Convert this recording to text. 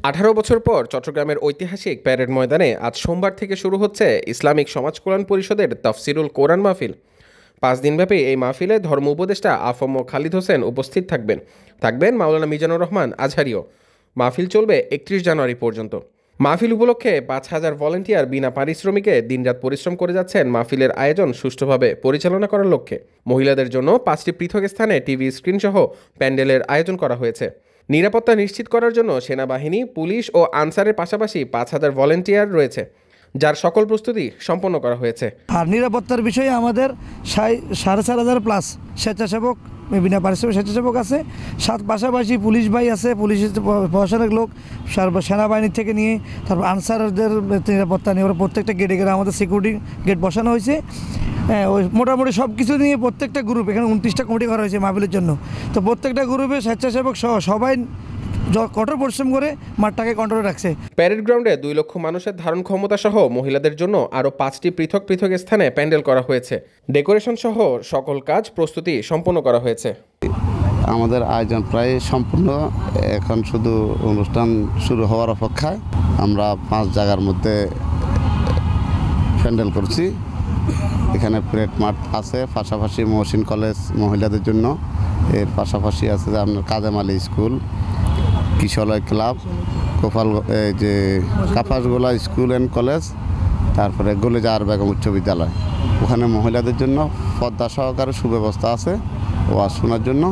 18 বছর পর চট্টগ্রামের ঐতিহাসিক প্যারেড ময়দানে আজ সোমবার থেকে শুরু হচ্ছে ইসলামিক সমাজ কল্যাণ পরিষদের তাফসিরুল কোরআন মাহফিল। 5 দিনব্যাপী এই মাহফিলে ধর্ম উপদেষ্টা আফম খালিদ হোসেন উপস্থিত থাকবেন মাওলানা মিজানুর রহমান আজহারিও। মাহফিল চলবে 31 জানুয়ারি পর্যন্ত। মাহফিল উপলক্ষে 5,000 ভলেন্টিয়ার বিনা পারিশ্রমিকে দিনরাত পরিশ্রম করে যাচ্ছেন মাহফিলের আয়োজন সুষ্ঠুভাবে পরিচালনা করার লক্ষ্যে। মহিলাদের জন্য 5টি পৃথক স্থানে টিভি স্ক্রিনসহ প্যান্ডেলের আয়োজন করা হয়েছে। নিরাপত্তা নিশ্চিত করার জন্য সেনাবাহিনী, পুলিশ ও আনসারের পাশাপাশি 5,000 ভলেন্টিয়ার রয়েছে, যার সকল প্রস্তুতি সম্পন্ন করা হয়েছে। আর নিরাপত্তার বিষয়ে আমাদের 4,500 প্লাস স্বেচ্ছাসেবক, বিনা পারিশ্রমিক স্বেচ্ছাসেবক আছে। পাশাপাশি পুলিশ ভাই আছে, পুলিশের প্রশাসনিক লোক, সেনাবাহিনীর থেকে নিয়ে তারপর আনসারদের নিরাপত্তা নিয়ে ওরা প্রত্যেকটা গেটে আমাদের সিকিউরিটি গেট বসানো হয়েছে। ওই মোটামুটি সব কিছু নিয়ে প্রত্যেকটা গ্রুপ, এখানে 29টা কমিটি করা হয়েছে মাহফিলের জন্য। তো প্রত্যেকটা গ্রুপে স্বেচ্ছাসেবক সহ সবাই কঠোর পরিশ্রম করে মাঠটাকে কন্ট্রোলে রাখছে। প্যারেড গ্রাউন্ডে 2 লক্ষ মানুষের ধারণ ক্ষমতা সহ মহিলাদের জন্য আরও 5টি পৃথক পৃথক স্থানে প্যান্ডেল করা হয়েছে। ডেকোরেশন সহ সকল কাজ প্রস্তুতি সম্পন্ন করা হয়েছে। আমাদের আয়োজন প্রায় সম্পূর্ণ, এখন শুধু অনুষ্ঠান শুরু হওয়ার অপেক্ষায়। আমরা 5 জায়গার মধ্যে প্যান্ডেল করছি। এখানে প্যারেড মাঠ আছে, পাশাপাশি মহসিন কলেজ মহিলাদের জন্য, এর পাশাপাশি আছে যে আপনার Kadeem Ali school, Kishalay club, Kapasgola school and college, তারপরে গলিজার বেগম উচ্চ বিদ্যালয়। ওখানে মহিলাদের জন্য পর্দা সহকারে সুব্যবস্থা আছে ওয়াজ শোনার জন্য।